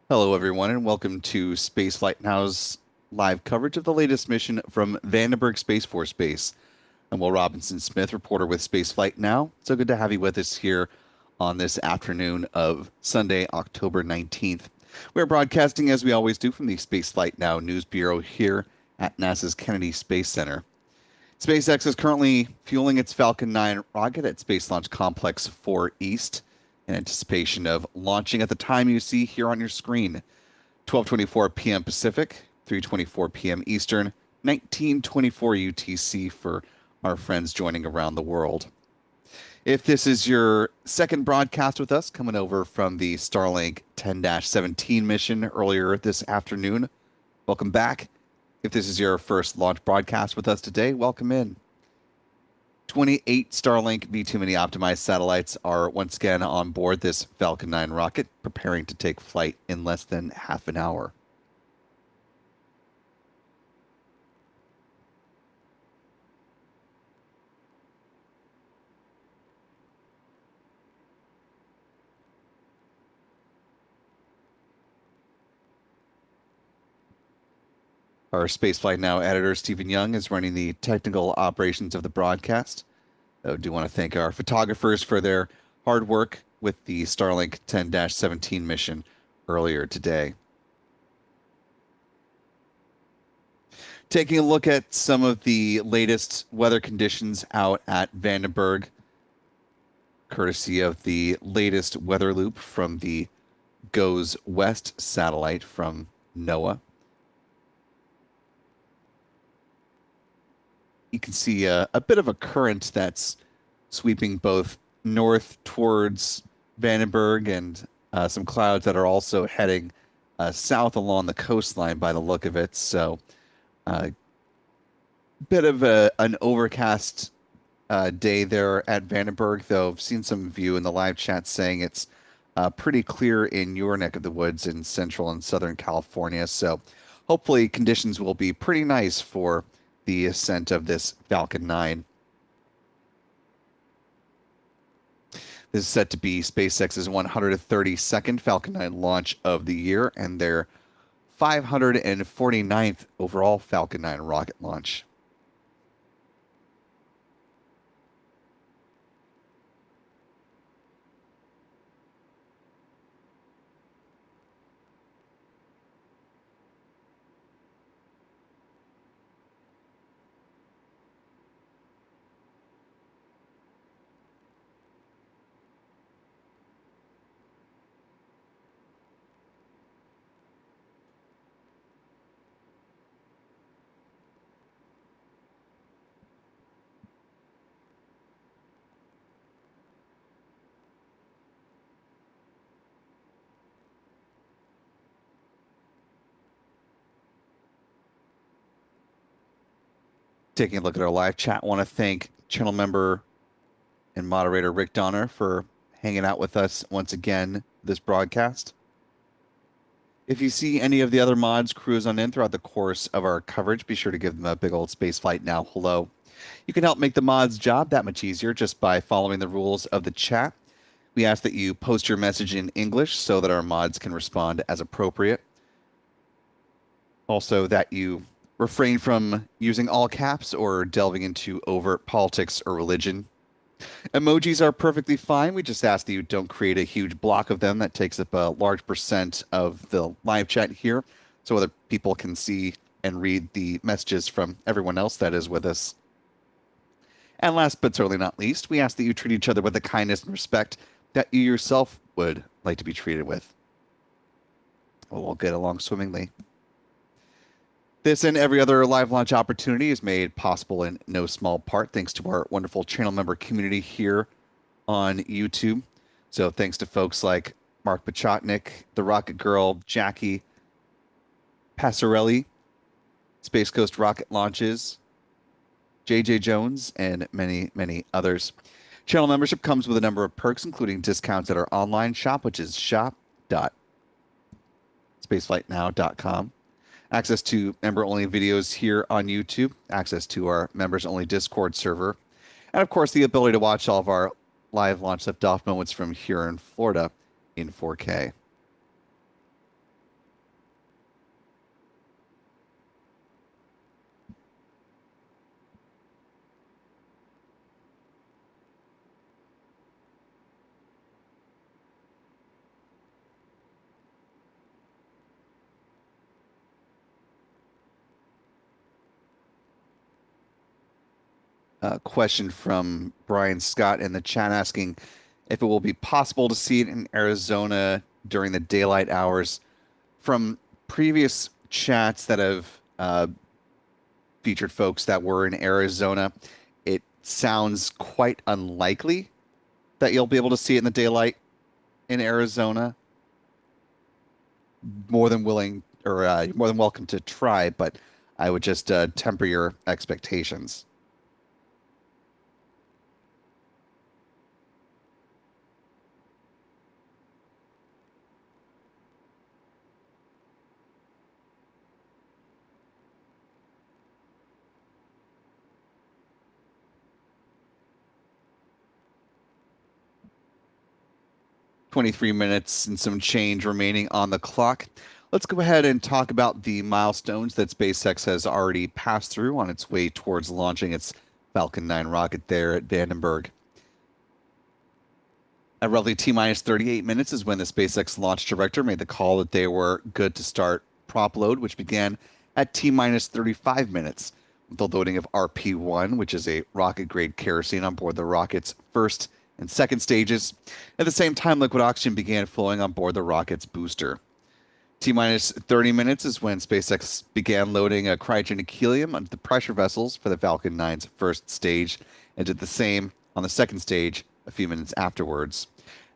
Hello, everyone, and welcome to Spaceflight Now's live coverage of the latest mission from Vandenberg Space Force Base. I'm Will Robinson Smith, reporter with Spaceflight Now. So good to have you with us here on this afternoon of Sunday, October 19th. We're broadcasting, as we always do, from the Spaceflight Now News Bureau here at NASA's Kennedy Space Center. SpaceX is currently fueling its Falcon 9 rocket at Space Launch Complex 4 East in anticipation of launching at the time you see here on your screen, 12:24 p.m. Pacific, 3:24 p.m. Eastern, 19:24 UTC for our friends joining around the world. If this is your second broadcast with us, coming over from the Starlink 10-17 mission earlier this afternoon, welcome back. If this is your first launch broadcast with us today, welcome in. 28 Starlink V2 Mini optimized satellites are once again on board this Falcon 9 rocket, preparing to take flight in less than half an hour. Our Spaceflight Now editor, Stephen Young, is running the technical operations of the broadcast. I do want to thank our photographers for their hard work with the Starlink 10-17 mission earlier today. Taking a look at some of the latest weather conditions out at Vandenberg, courtesy of the latest weather loop from the GOES West satellite from NOAA. You can see a bit of a current that's sweeping both north towards Vandenberg and some clouds that are also heading south along the coastline by the look of it. So a bit of an overcast day there at Vandenberg, though I've seen some of you in the live chat saying it's pretty clear in your neck of the woods in central and southern California. So hopefully conditions will be pretty nice for the ascent of this Falcon 9. This is set to be SpaceX's 132nd Falcon 9 launch of the year and their 549th overall Falcon 9 rocket launch. Taking a look at our live chat, I want to thank channel member and moderator Rick Donner for hanging out with us once again this broadcast. If you see any of the other mods cruise on in throughout the course of our coverage, be sure to give them a big old Spaceflight Now hello. You can help make the mods' job that much easier just by following the rules of the chat. We ask that you post your message in English so that our mods can respond as appropriate. Also, that you refrain from using all caps or delving into overt politics or religion. Emojis are perfectly fine. We just ask that you don't create a huge block of them that takes up a large percent of the live chat here so other people can see and read the messages from everyone else that is with us. And last but certainly not least, we ask that you treat each other with the kindness and respect that you yourself would like to be treated with. We'll get along swimmingly. This and every other live launch opportunity is made possible in no small part thanks to our wonderful channel member community here on YouTube. So thanks to folks like Mark Pachotnik, The Rocket Girl, Jackie, Passarelli, Space Coast Rocket Launches, JJ Jones, and many, many others. Channel membership comes with a number of perks, including discounts at our online shop, which is shop.spaceflightnow.com. Access to member-only videos here on YouTube, access to our members-only Discord server, and of course the ability to watch all of our live launch liftoff moments from here in Florida in 4K. Question from Brian Scott in the chat asking if it will be possible to see it in Arizona during the daylight hours. From previous chats that have featured folks that were in Arizona, it sounds quite unlikely that you'll be able to see it in the daylight in Arizona. More than willing, or more than welcome to try, but I would just temper your expectations. 23 minutes and some change remaining on the clock. Let's go ahead and talk about the milestones that SpaceX has already passed through on its way towards launching its Falcon 9 rocket there at Vandenberg. At roughly T minus 38 minutes is when the SpaceX launch director made the call that they were good to start prop load, which began at T minus 35 minutes with the loading of RP1, which is a rocket grade kerosene on board the rocket's first and second stages. At the same time, liquid oxygen began flowing on board the rocket's booster. T minus 30 minutes is when SpaceX began loading a cryogenic helium onto the pressure vessels for the Falcon 9's first stage and did the same on the second stage a few minutes afterwards.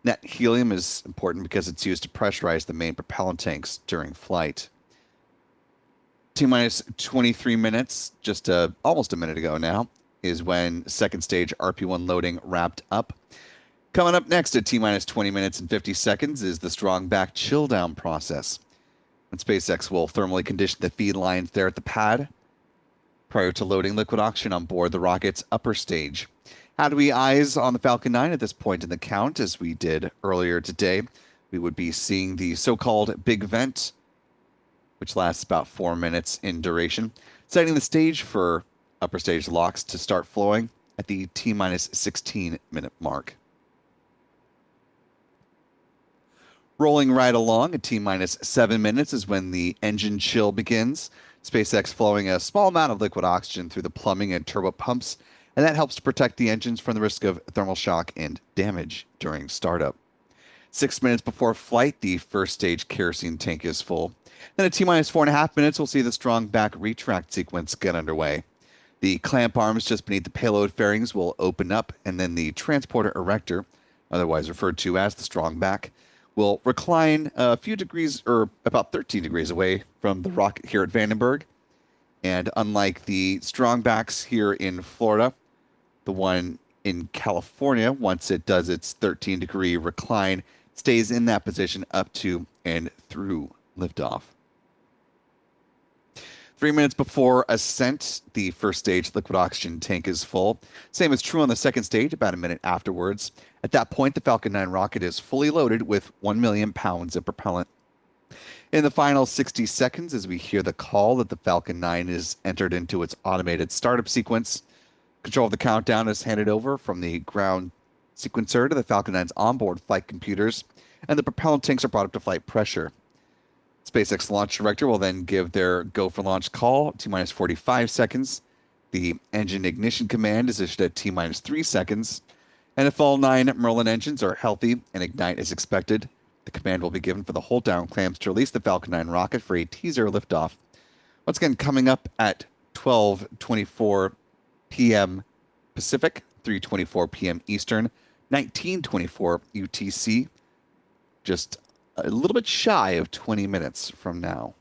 That helium is important because it's used to pressurize the main propellant tanks during flight. T minus 23 minutes, just almost a minute ago now, is when second stage RP1 loading wrapped up. Coming up next at T minus 20 minutes and 50 seconds is the strong back chill down process. And SpaceX will thermally condition the feed lines there at the pad prior to loading liquid oxygen on board the rocket's upper stage. How do we eyes on the Falcon 9 at this point in the count? As we did earlier today, we would be seeing the so-called big vent, which lasts about 4 minutes in duration, setting the stage for upper stage locks to start flowing at the T minus 16 minute mark. Rolling right along at T minus 7 minutes is when the engine chill begins. SpaceX flowing a small amount of liquid oxygen through the plumbing and turbo pumps, and that helps to protect the engines from the risk of thermal shock and damage during startup. 6 minutes before flight, the first stage kerosene tank is full. Then at T minus 4.5 minutes, we'll see the strong back retract sequence get underway. The clamp arms just beneath the payload fairings will open up, and then the transporter erector, otherwise referred to as the strong back, will recline a few degrees, or about 13 degrees away from the rocket here at Vandenberg. And unlike the strong backs here in Florida, the one in California, once it does its 13-degree recline, stays in that position up to and through liftoff. 3 minutes before ascent, the first stage liquid oxygen tank is full. Same is true on the second stage, about a minute afterwards. At that point, the Falcon 9 rocket is fully loaded with 1 million pounds of propellant. In the final 60 seconds, as we hear the call that the Falcon 9 is entered into its automated startup sequence, control of the countdown is handed over from the ground sequencer to the Falcon 9's onboard flight computers, and the propellant tanks are brought up to flight pressure. SpaceX launch director will then give their go for launch call T minus 45 seconds. The engine ignition command is issued at T minus 3 seconds. And if all 9 Merlin engines are healthy and ignite as expected, the command will be given for the hold down clamps to release the Falcon 9 rocket for a T0 liftoff. Once again, coming up at 12:24 p.m. Pacific, 3:24 p.m. Eastern, 19:24 UTC. Just a little bit shy of 20 minutes from now.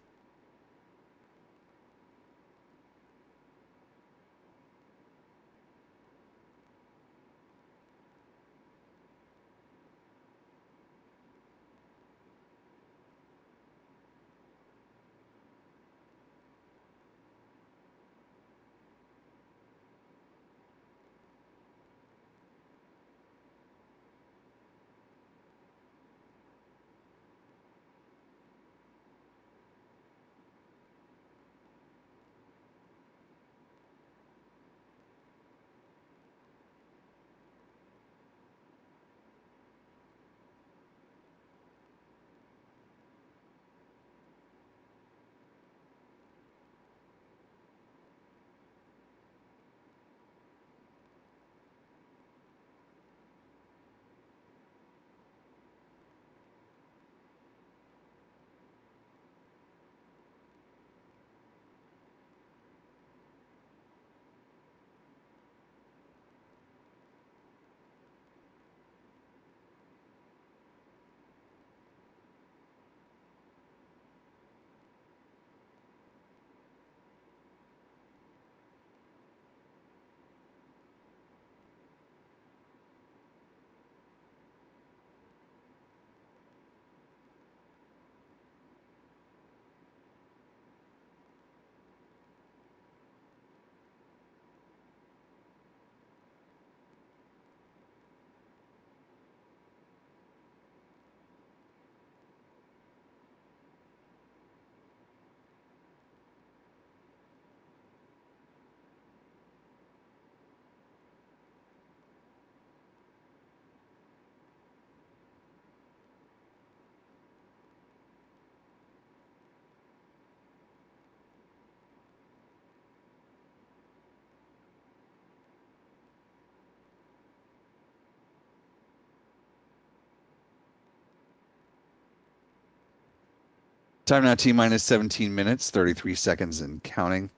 Time now, T minus 17 minutes, 33 seconds and counting.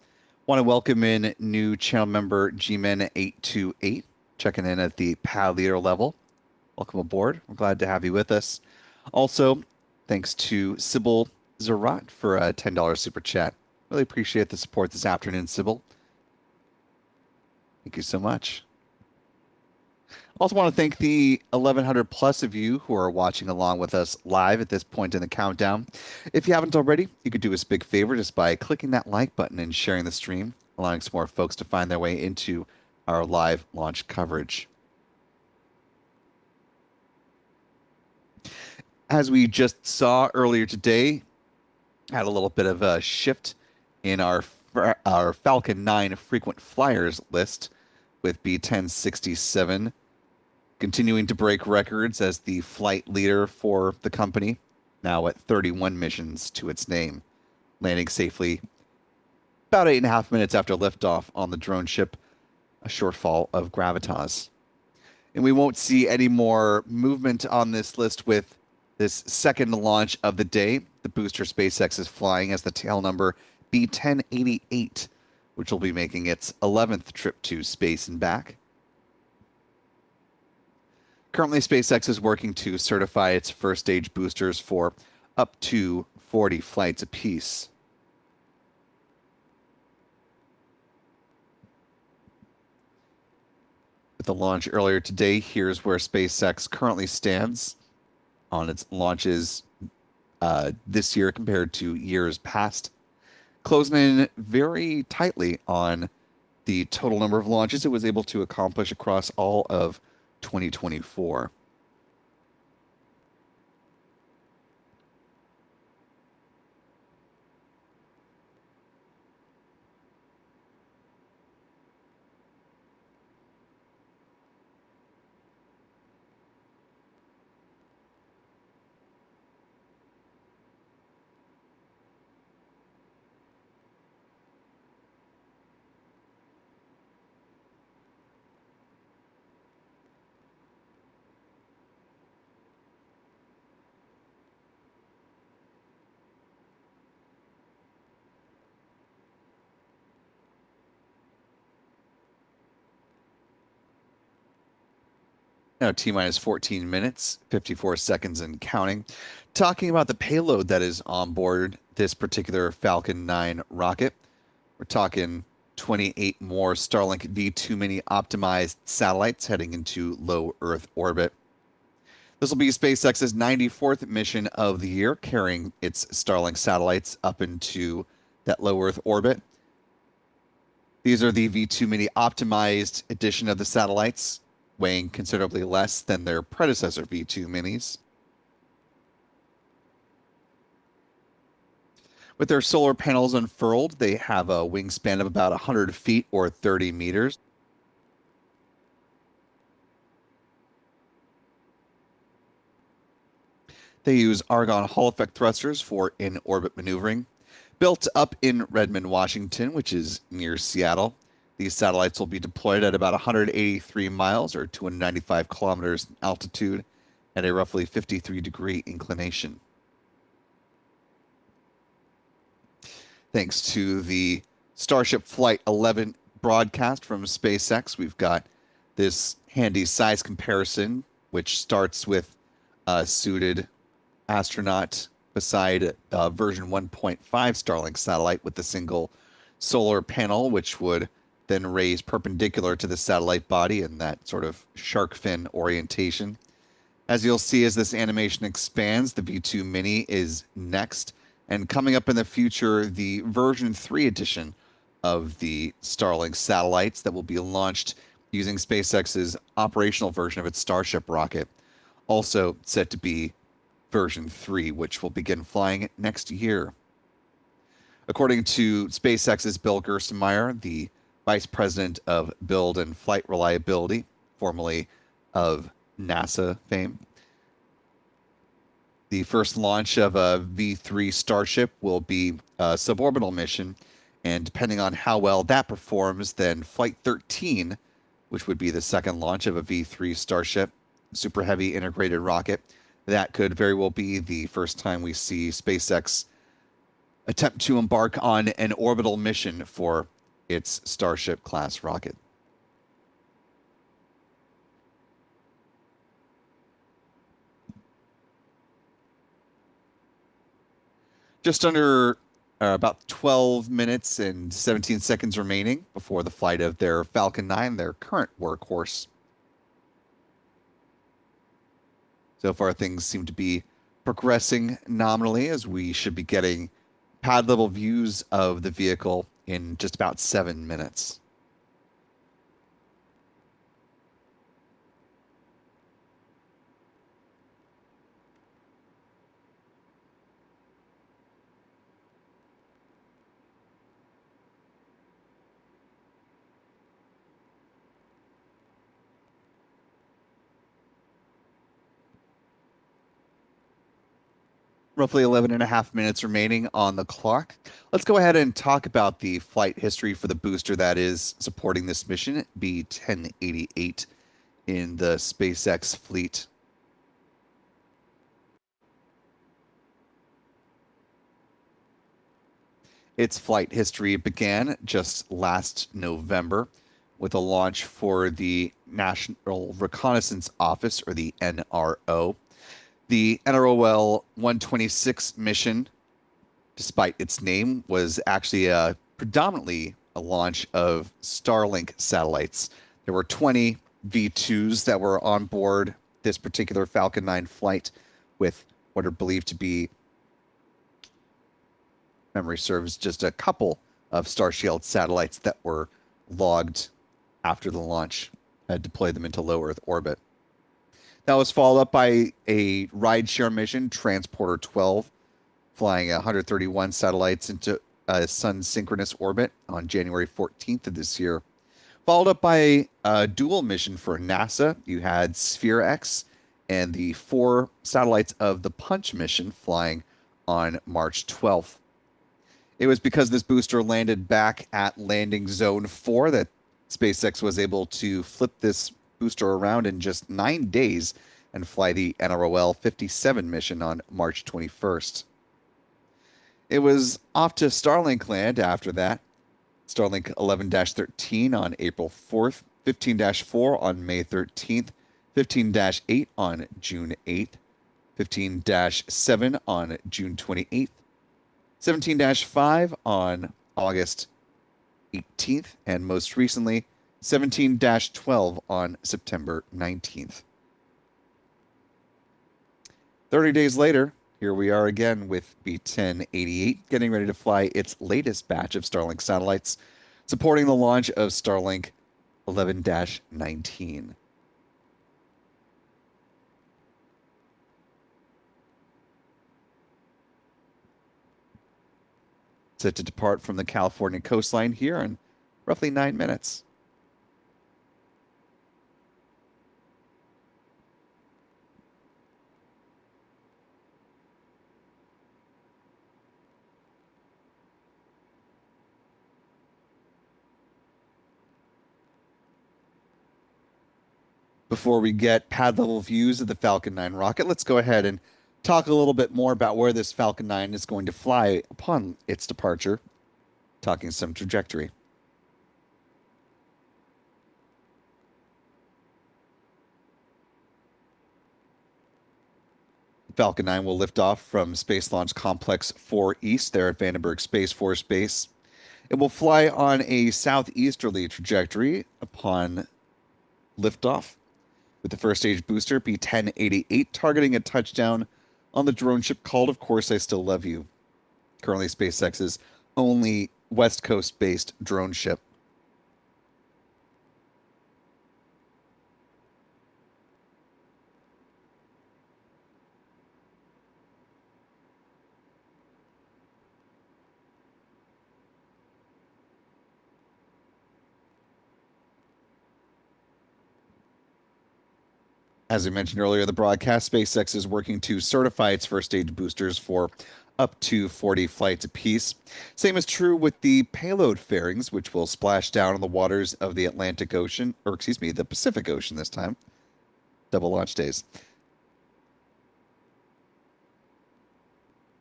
Want to welcome in new channel member Gmen828, checking in at the pad leader level. Welcome aboard. We're glad to have you with us. Also, thanks to Sybil Zarat for a $10 super chat. Really appreciate the support this afternoon, Sybil. Thank you so much. Also want to thank the 1,100 plus of you who are watching along with us live at this point in the countdown. If you haven't already, you could do us a big favor just by clicking that like button and sharing the stream, allowing some more folks to find their way into our live launch coverage. As we just saw earlier today, had a little bit of a shift in our Falcon 9 frequent flyers list, with B1067 continuing to break records as the flight leader for the company, now at 31 missions to its name, landing safely about 8.5 minutes after liftoff on the drone ship, a shortfall of gravitas. And we won't see any more movement on this list with this second launch of the day. The booster SpaceX is flying as the tail number B1088, which will be making its 11th trip to space and back. Currently, SpaceX is working to certify its first stage boosters for up to 40 flights apiece. With the launch earlier today, here's where SpaceX currently stands on its launches this year compared to years past, closing in very tightly on the total number of launches it was able to accomplish across all of 2024. Now, T minus 14 minutes, 54 seconds and counting. Talking about the payload that is on board this particular Falcon 9 rocket. We're talking 28 more Starlink V2 mini optimized satellites heading into low Earth orbit. This will be SpaceX's 94th mission of the year, carrying its Starlink satellites up into that low Earth orbit. These are the V2 mini optimized edition of the satellites, weighing considerably less than their predecessor V2 minis. With their solar panels unfurled, they have a wingspan of about 100 feet or 30 meters. They use argon Hall effect thrusters for in-orbit maneuvering. Built up in Redmond, Washington, which is near Seattle, these satellites will be deployed at about 183 miles or 295 kilometers in altitude at a roughly 53-degree inclination. Thanks to the Starship Flight 11 broadcast from SpaceX, we've got this handy size comparison, which starts with a suited astronaut beside version 1.5 Starlink satellite with the single solar panel, which would then raise perpendicular to the satellite body in that sort of shark fin orientation. As you'll see as this animation expands, the V2 Mini is next. And coming up in the future, the version 3 edition of the Starlink satellites that will be launched using SpaceX's operational version of its Starship rocket. Also set to be version 3, which will begin flying next year. According to SpaceX's Bill Gerstenmaier, the Vice President of Build and Flight Reliability, formerly of NASA fame, the first launch of a V3 Starship will be a suborbital mission, and depending on how well that performs, then Flight 13, which would be the second launch of a V3 Starship, super heavy integrated rocket, that could very well be the first time we see SpaceX attempt to embark on an orbital mission for its Starship class rocket. Just under about 12 minutes and 17 seconds remaining before the flight of their Falcon 9, their current workhorse. So far, things seem to be progressing nominally as we should be getting pad level views of the vehicle in just about 7 minutes. Roughly 11 and a half minutes remaining on the clock. Let's go ahead and talk about the flight history for the booster that is supporting this mission, B-1088 in the SpaceX fleet. Its flight history began just last November with a launch for the National Reconnaissance Office, or the NRO. The NROL 126 mission, despite its name, was actually predominantly a launch of Starlink satellites. There were 20 V2s that were on board this particular Falcon 9 flight, with what are believed to be, memory serves, just a couple of Starshield satellites that were logged after the launch, had deployed them into low Earth orbit. That was followed up by a rideshare mission, Transporter 12, flying 131 satellites into a sun synchronous orbit on January 14th of this year. Followed up by a dual mission for NASA. You had Sphere X and the 4 satellites of the Punch mission flying on March 12th. It was because this booster landed back at landing zone 4 that SpaceX was able to flip this booster around in just 9 days and fly the NROL 57 mission on March 21st. It was off to Starlink land after that. Starlink 11-13 on April 4th, 15-4 on May 13th, 15-8 on June 8th, 15-7 on June 28th, 17-5 on August 18th, and most recently 17-12 on September 19th. 30 days later, here we are again with B-1088, getting ready to fly its latest batch of Starlink satellites, supporting the launch of Starlink 11-19. Set to depart from the California coastline here in roughly 9 minutes. Before we get pad level views of the Falcon 9 rocket, let's go ahead and talk a little bit more about where this Falcon 9 is going to fly upon its departure, talking some trajectory. Falcon 9 will lift off from Space Launch Complex 4 East there at Vandenberg Space Force Base. It will fly on a southeasterly trajectory upon liftoff, with the first stage booster B-1088 targeting a touchdown on the drone ship called Of Course I Still Love You, currently SpaceX's only West Coast-based drone ship. As I mentioned earlier in the broadcast, SpaceX is working to certify its first stage boosters for up to 40 flights apiece. Same is true with the payload fairings, which will splash down on the waters of the Atlantic Ocean, or excuse me, the Pacific Ocean this time. Double launch days.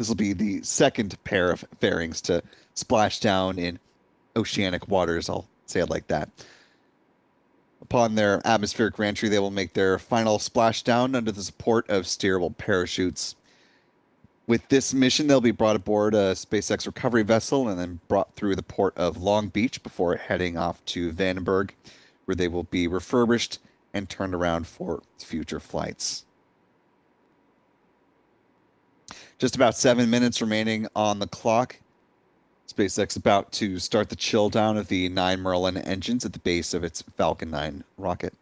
This will be the second pair of fairings to splash down in oceanic waters. I'll say it like that. Upon their atmospheric reentry, they will make their final splashdown under the support of steerable parachutes. With this mission, they'll be brought aboard a SpaceX recovery vessel and then brought through the port of Long Beach before heading off to Vandenberg, where they will be refurbished and turned around for future flights. Just about 7 minutes remaining on the clock. SpaceX about to start the chill down of the 9 Merlin engines at the base of its Falcon 9 rocket.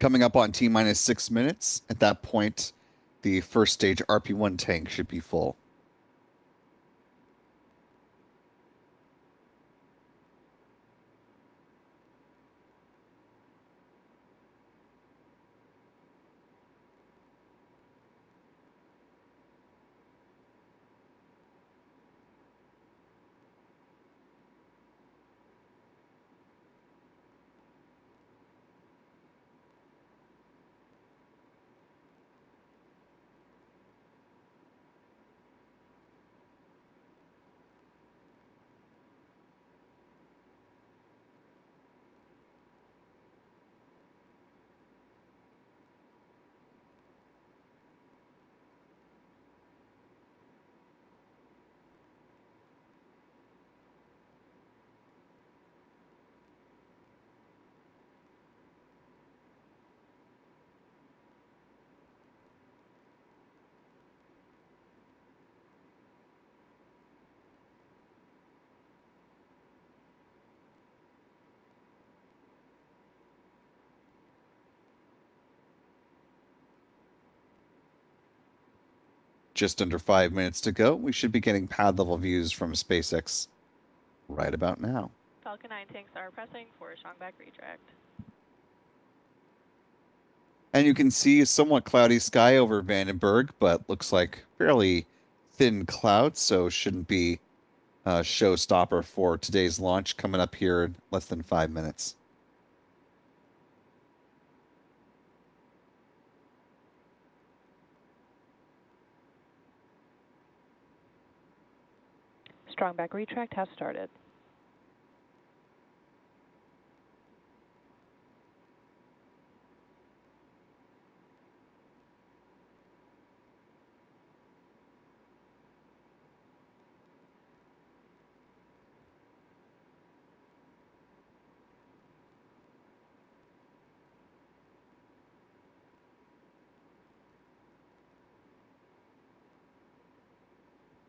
Coming up on T minus 6 minutes. At that point, the first stage RP-1 tank should be full. Just under 5 minutes to go. We should be getting pad level views from SpaceX right about now. Falcon 9 tanks are pressing for a strong back retract. And you can see a somewhat cloudy sky over Vandenberg, but looks like fairly thin clouds, so shouldn't be a showstopper for today's launch coming up here in less than 5 minutes. Strong back retract has started.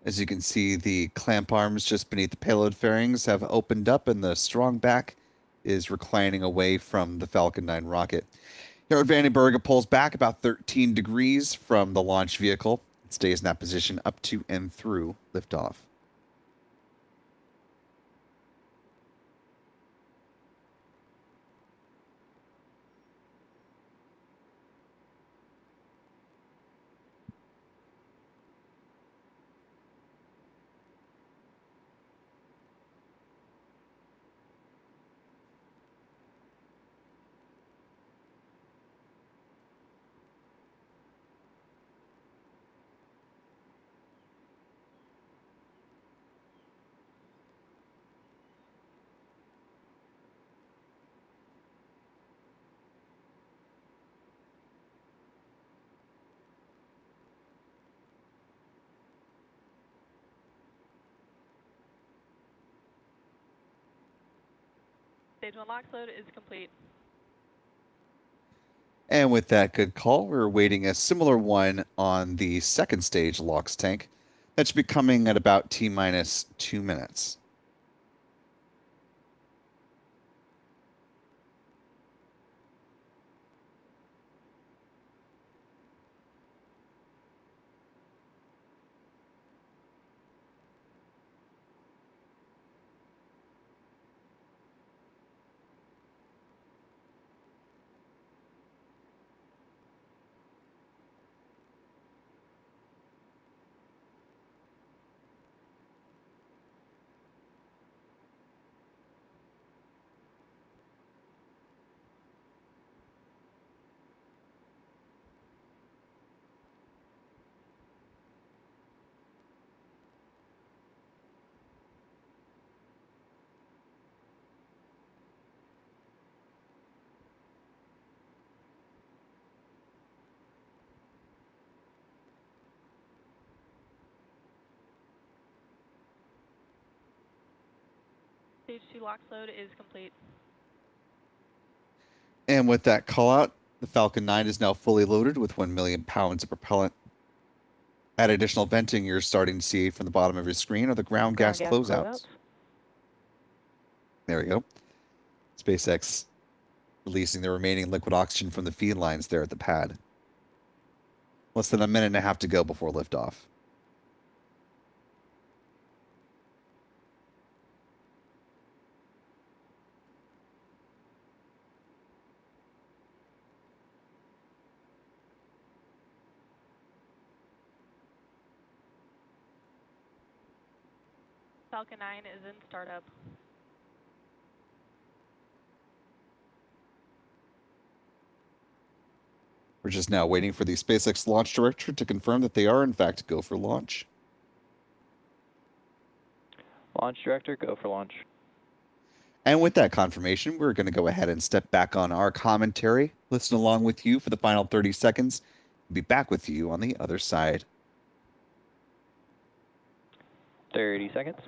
As you can see, the clamp arms just beneath the payload fairings have opened up and the strong back is reclining away from the Falcon 9 rocket. Here at Vandenberg, it pulls back about 13 degrees from the launch vehicle. It stays in that position up to and through liftoff. Stage 1 LOX load is complete. And with that good call, we're awaiting a similar one on the second stage LOX tank. That should be coming at about T minus 2 minutes. Stage 2 LOX load is complete. And with that call out, the Falcon 9 is now fully loaded with 1 million pounds of propellant. Add additional venting you're starting to see from the bottom of your screen are the ground gas closeouts. There we go. SpaceX releasing the remaining liquid oxygen from the feed lines there at the pad. Less than a minute and a half to go before liftoff. Falcon 9 is in startup. We're just now waiting for the SpaceX launch director to confirm that they are, in fact, go for launch. Launch director, go for launch. And with that confirmation, we're going to go ahead and step back on our commentary, listen along with you for the final 30 seconds, and be back with you on the other side. 30 seconds.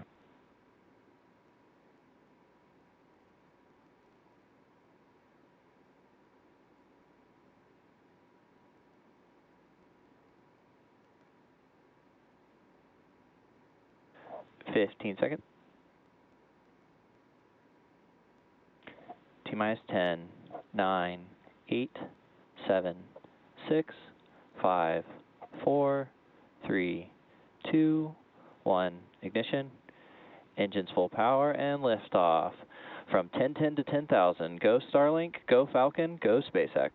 Fifteen seconds. T-minus 10, 9, 8, 7, 6, 5, 4, 3, 2, 1. Ignition. Engines full power and liftoff. From 1010 to 10,000. Go Starlink, go Falcon, go SpaceX.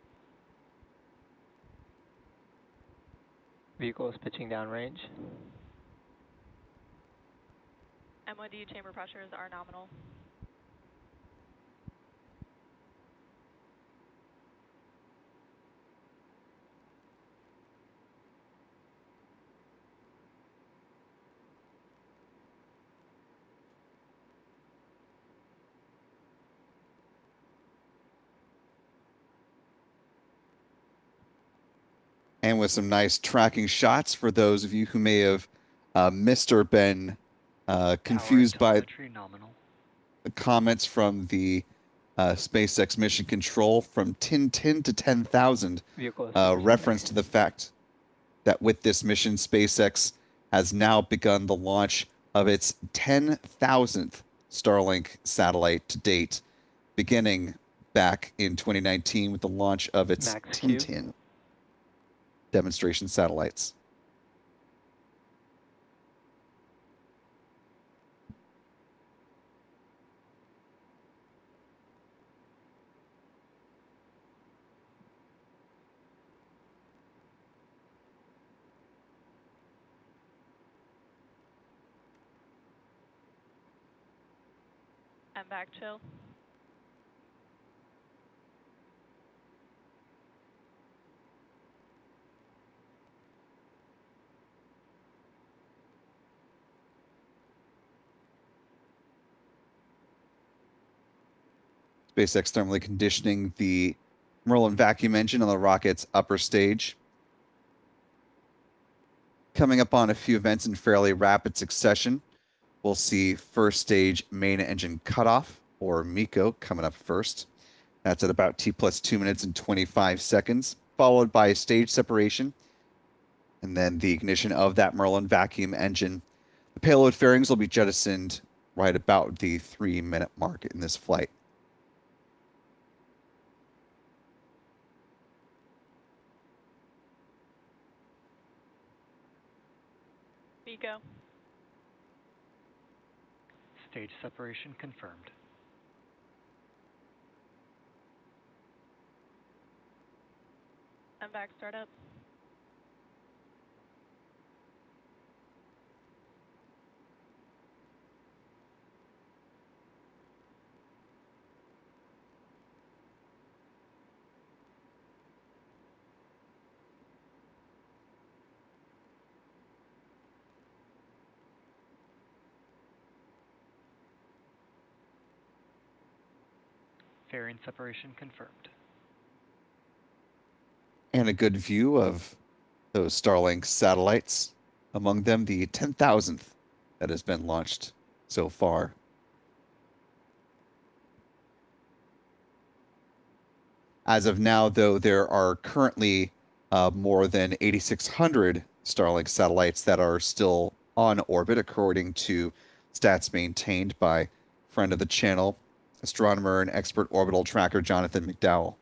Vehicle is pitching downrange. MOD chamber pressures are nominal. And with some nice tracking shots for those of you who may have missed or been confused by the comments from the SpaceX mission control from 1010 to 10,000, reference to the fact that with this mission, SpaceX has now begun the launch of its 10,000th Starlink satellite to date, beginning back in 2019 with the launch of its 1010 demonstration satellites. I'm back chill. SpaceX thermally conditioning the Merlin vacuum engine on the rocket's upper stage. Coming up on a few events in fairly rapid succession, we'll see first stage main engine cutoff, or MECO, coming up first. That's at about T plus 2 minutes and 25 seconds, followed by stage separation, and then the ignition of that Merlin vacuum engine. The payload fairings will be jettisoned right about the 3-minute mark in this flight. MECO. Stage separation confirmed. I'm back startup. Fairing separation confirmed. And a good view of those Starlink satellites, among them the 10,000th that has been launched so far. As of now, though, there are currently more than 8,600 Starlink satellites that are still on orbit, according to stats maintained by friend of the channel, astronomer and expert orbital tracker Jonathan McDowell.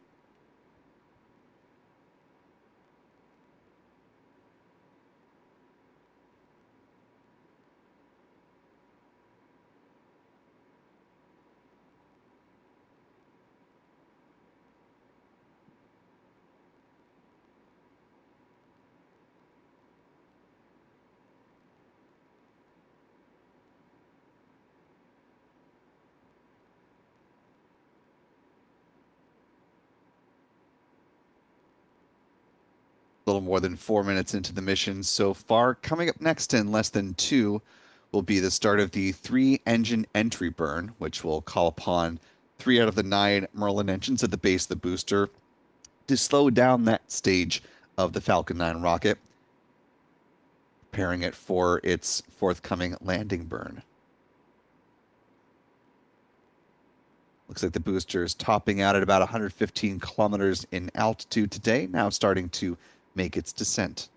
A little more than 4 minutes into the mission so far. Coming up next in less than 2 will be the start of the 3-engine entry burn, which will call upon 3 out of the 9 Merlin engines at the base of the booster to slow down that stage of the Falcon 9 rocket, preparing it for its forthcoming landing burn. Looks like the booster is topping out at about 115 kilometers in altitude today, now starting to make its descent.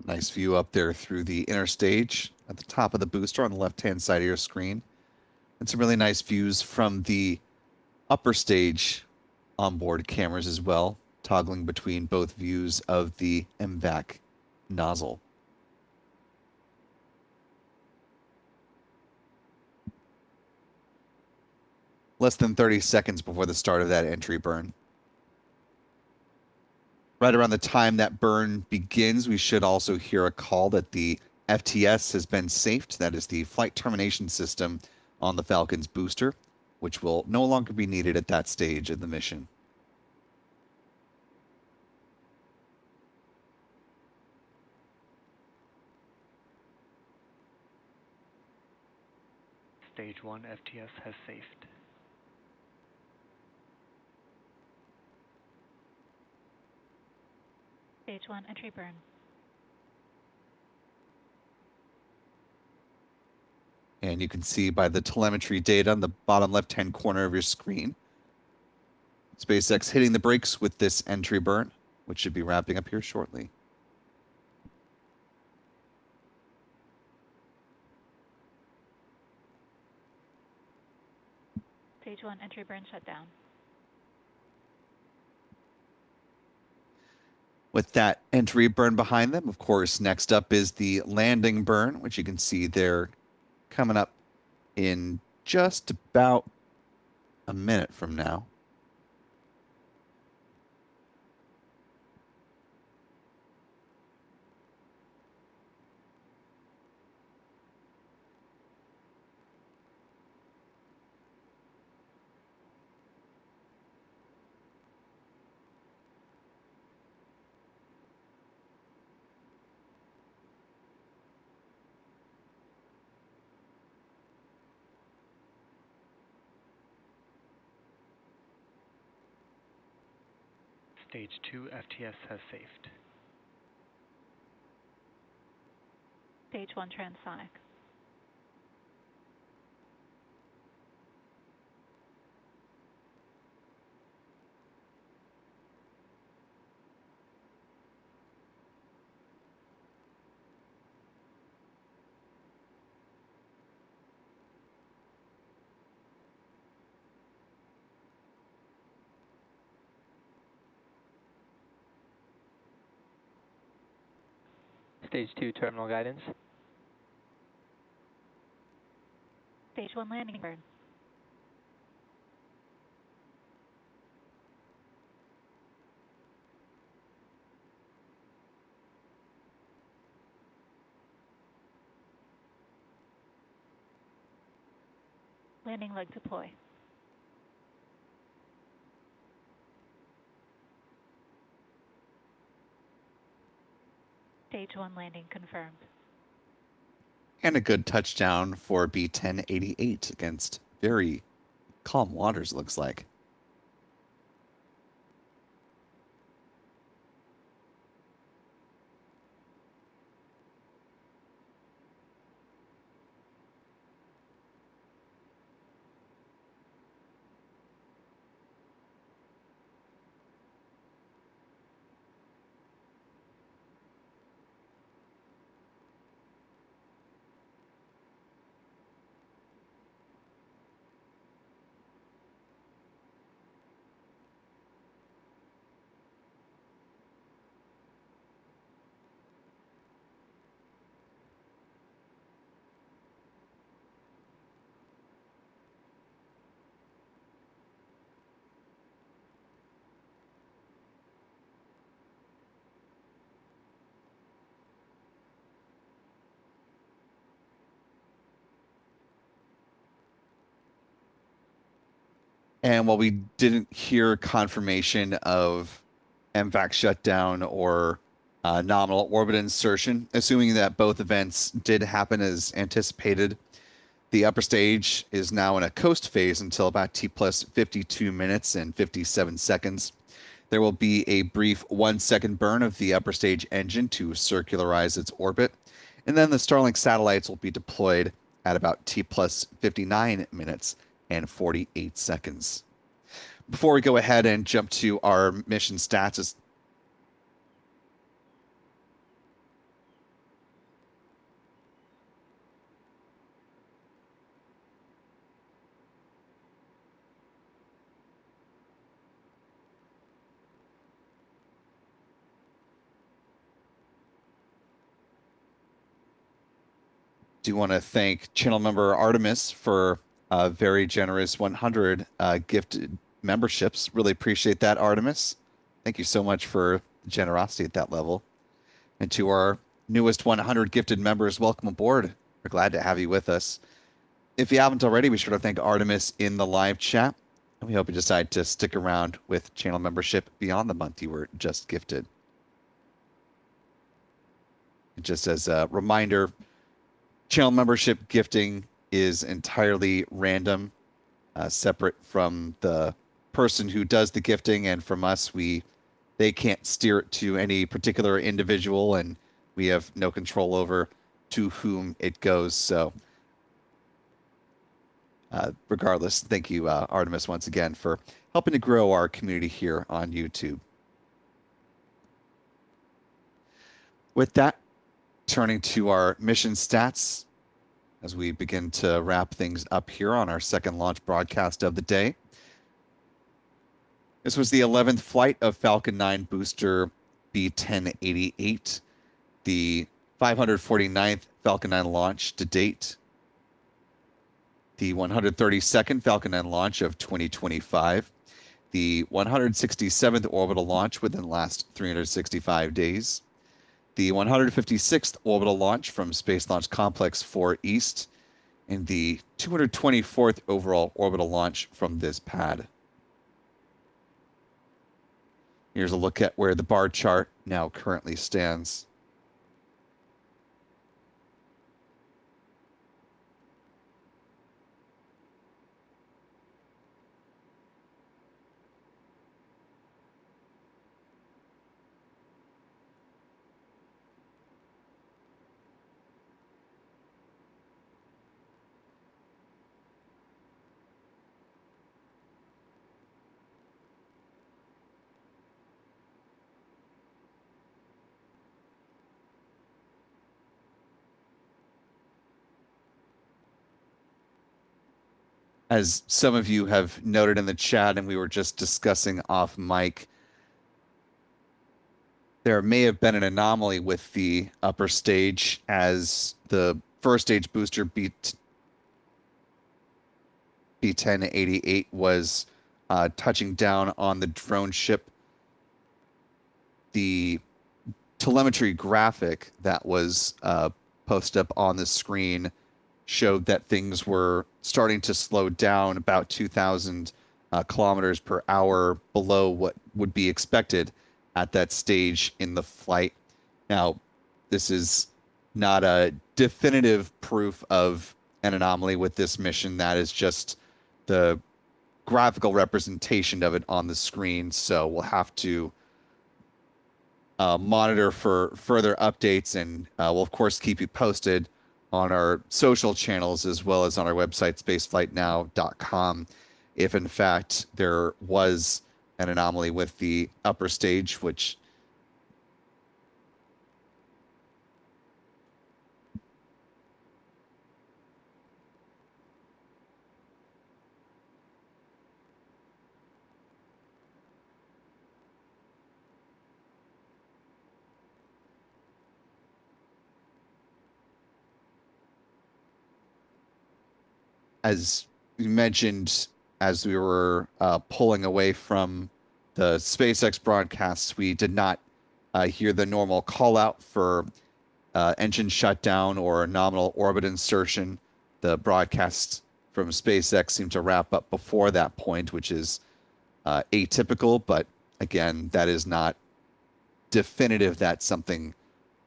Nice view up there through the inner stage at the top of the booster on the left-hand side of your screen. And some really nice views from the upper stage onboard cameras as well, toggling between both views of the MVAC nozzle. Less than 30 seconds before the start of that entry burn. Right around the time that burn begins, we should also hear a call that the FTS has been safed. That is the flight termination system on the Falcon's booster, which will no longer be needed at that stage of the mission. Stage 1 FTS has safed. Stage 1 entry burn. And you can see by the telemetry data on the bottom left-hand corner of your screen, SpaceX hitting the brakes with this entry burn, which should be wrapping up here shortly. Stage 1 entry burn shut down. With that entry burn behind them, of course, next up is the landing burn, which you can see there coming up in just about a minute from now. Stage 2 FTS has safed. Stage 1 transonic. Stage 2 terminal guidance. Stage 1 landing burn. Landing leg deploy. Stage 1 landing confirmed. And a good touchdown for B-1088 against very calm waters, looks like. And while we didn't hear confirmation of MVAC shutdown or nominal orbit insertion, assuming that both events did happen as anticipated, the upper stage is now in a coast phase until about T plus 52 minutes and 57 seconds. There will be a brief 1-second burn of the upper stage engine to circularize its orbit, and then the Starlink satellites will be deployed at about T plus 59 minutes and 48 seconds. Before we go ahead and jump to our mission stats, do want to thank channel member Artemis for a very generous 100 gifted memberships. Really appreciate that, Artemis. Thank you so much for the generosity at that level. And to our newest 100 gifted members, welcome aboard. We're glad to have you with us. If you haven't already, be sure to thank Artemis in the live chat. And we hope you decide to stick around with channel membership beyond the month you were just gifted. And just as a reminder, channel membership gifting is entirely random, separate from the person who does the gifting, and from us, they can't steer it to any particular individual, and we have no control over to whom it goes. So regardless, thank you, Artemis, once again for helping to grow our community here on YouTube. With that, turning to our mission stats as we begin to wrap things up here on our second launch broadcast of the day. This was the 11th flight of Falcon 9 booster B-1088, the 549th Falcon 9 launch to date, the 132nd Falcon 9 launch of 2025, the 167th orbital launch within the last 365 days, the 156th orbital launch from Space Launch Complex 4 East, and the 224th overall orbital launch from this pad. Here's a look at where the bar chart now currently stands. As some of you have noted in the chat, and we were just discussing off mic, there may have been an anomaly with the upper stage as the first stage booster B-1088 was touching down on the drone ship. The telemetry graphic that was posted up on the screen showed that things were starting to slow down about 2,000 kilometers per hour below what would be expected at that stage in the flight. Now, this is not a definitive proof of an anomaly with this mission. That is just the graphical representation of it on the screen. So we'll have to monitor for further updates, and we'll of course keep you posted on our social channels as well as on our website spaceflightnow.com if in fact there was an anomaly with the upper stage, which as you mentioned, as we were pulling away from the SpaceX broadcasts, we did not hear the normal call out for engine shutdown or nominal orbit insertion. The broadcasts from SpaceX seem to wrap up before that point, which is atypical, but again, that is not definitive that something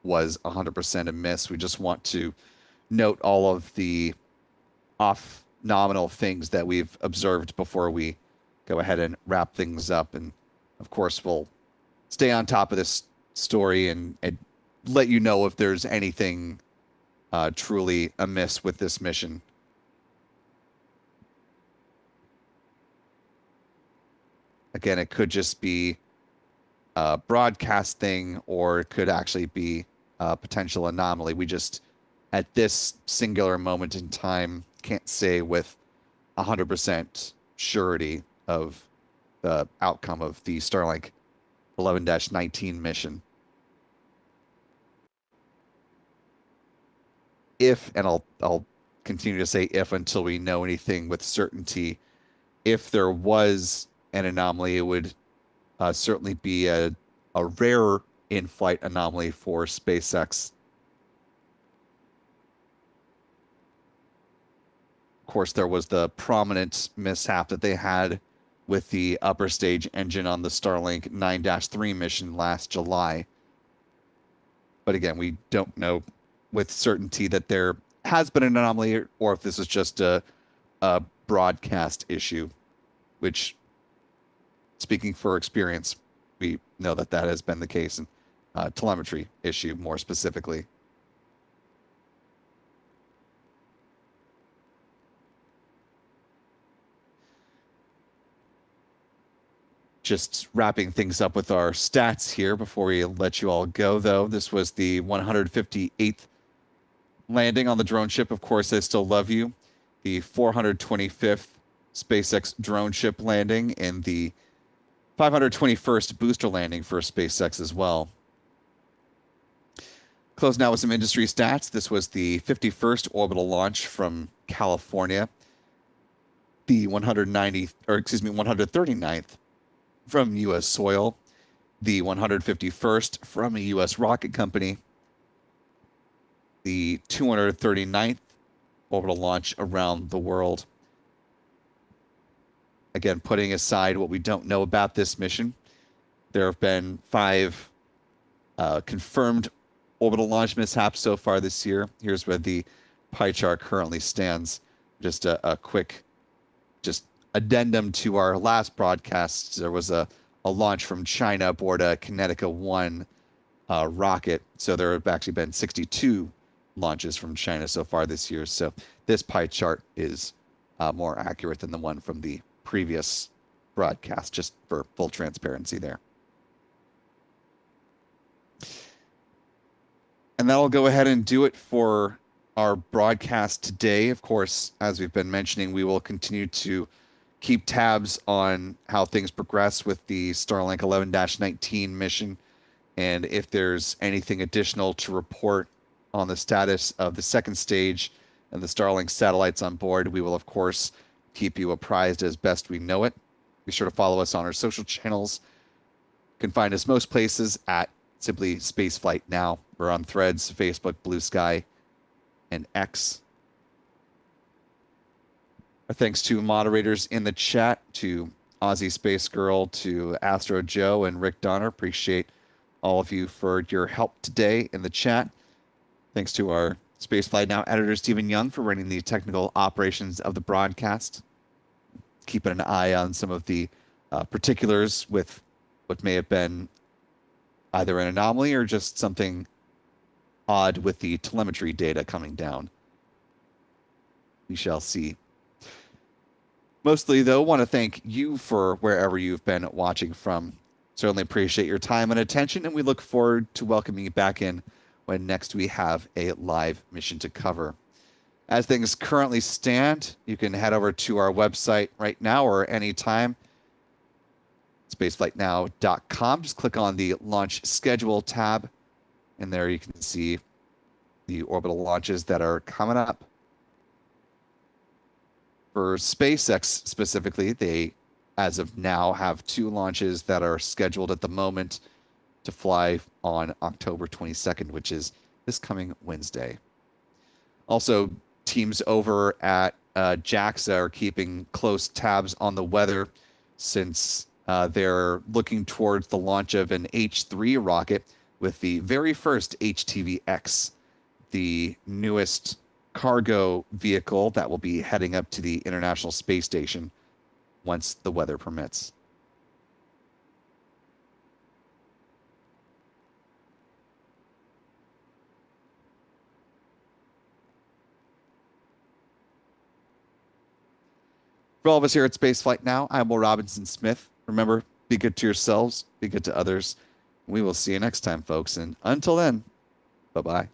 was 100% amiss. We just want to note all of the off nominal things that we've observed before we go ahead and wrap things up. And of course, we'll stay on top of this story and let you know if there's anything truly amiss with this mission. Again, it could just be a broadcast thing, or it could actually be a potential anomaly. We just, at this singular moment in time, can't say with 100% surety of the outcome of the Starlink 11-19 mission. If, and I'll continue to say if until we know anything with certainty, if there was an anomaly, it would certainly be a rare in-flight anomaly for SpaceX. Of course, there was the prominent mishap that they had with the upper stage engine on the Starlink 9-3 mission last July. But again, we don't know with certainty that there has been an anomaly or if this is just a broadcast issue, which, speaking for experience, we know that that has been the case, and telemetry issue more specifically. Just wrapping things up with our stats here before we let you all go, though. This was the 158th landing on the drone ship. Of course, I still love you. The 425th SpaceX drone ship landing and the 521st booster landing for SpaceX as well. Close now with some industry stats. This was the 51st orbital launch from California. The 139th from U.S. soil, the 151st from a U.S. rocket company, the 239th orbital launch around the world. Again, putting aside what we don't know about this mission, there have been 5 confirmed orbital launch mishaps so far this year. Here's where the pie chart currently stands. Just a quick addendum to our last broadcast. There was a launch from China aboard a Kinetica 1 rocket. So there have actually been 62 launches from China so far this year. So this pie chart is more accurate than the one from the previous broadcast, just for full transparency there. And that'll go ahead and do it for our broadcast today. Of course, as we've been mentioning, we will continue to keep tabs on how things progress with the Starlink 11-19 mission. And if there's anything additional to report on the status of the second stage and the Starlink satellites on board, we will, of course, keep you apprised as best we know it. Be sure to follow us on our social channels. You can find us most places at simply Spaceflight Now. We're on Threads, Facebook, Blue Sky, and X. Our thanks to moderators in the chat, to Aussie Space Girl, to Astro Joe, and Rick Donner. Appreciate all of you for your help today in the chat. Thanks to our Spaceflight Now editor, Stephen Young, for running the technical operations of the broadcast, keeping an eye on some of the particulars with what may have been either an anomaly or just something odd with the telemetry data coming down. We shall see. Mostly, though, want to thank you for wherever you've been watching from. Certainly appreciate your time and attention, and we look forward to welcoming you back in when next we have a live mission to cover. As things currently stand, you can head over to our website right now or anytime, spaceflightnow.com. Just click on the Launch Schedule tab, and there you can see the orbital launches that are coming up. For SpaceX specifically, they, as of now, have 2 launches that are scheduled at the moment to fly on October 22nd, which is this coming Wednesday. Also, teams over at JAXA are keeping close tabs on the weather since they're looking towards the launch of an H3 rocket with the very first HTV-X, the newest cargo vehicle that will be heading up to the International Space Station once the weather permits. For all of us here at Spaceflight Now, I'm Will Robinson Smith. Remember, be good to yourselves, be good to others. We will see you next time, folks. And until then, bye-bye.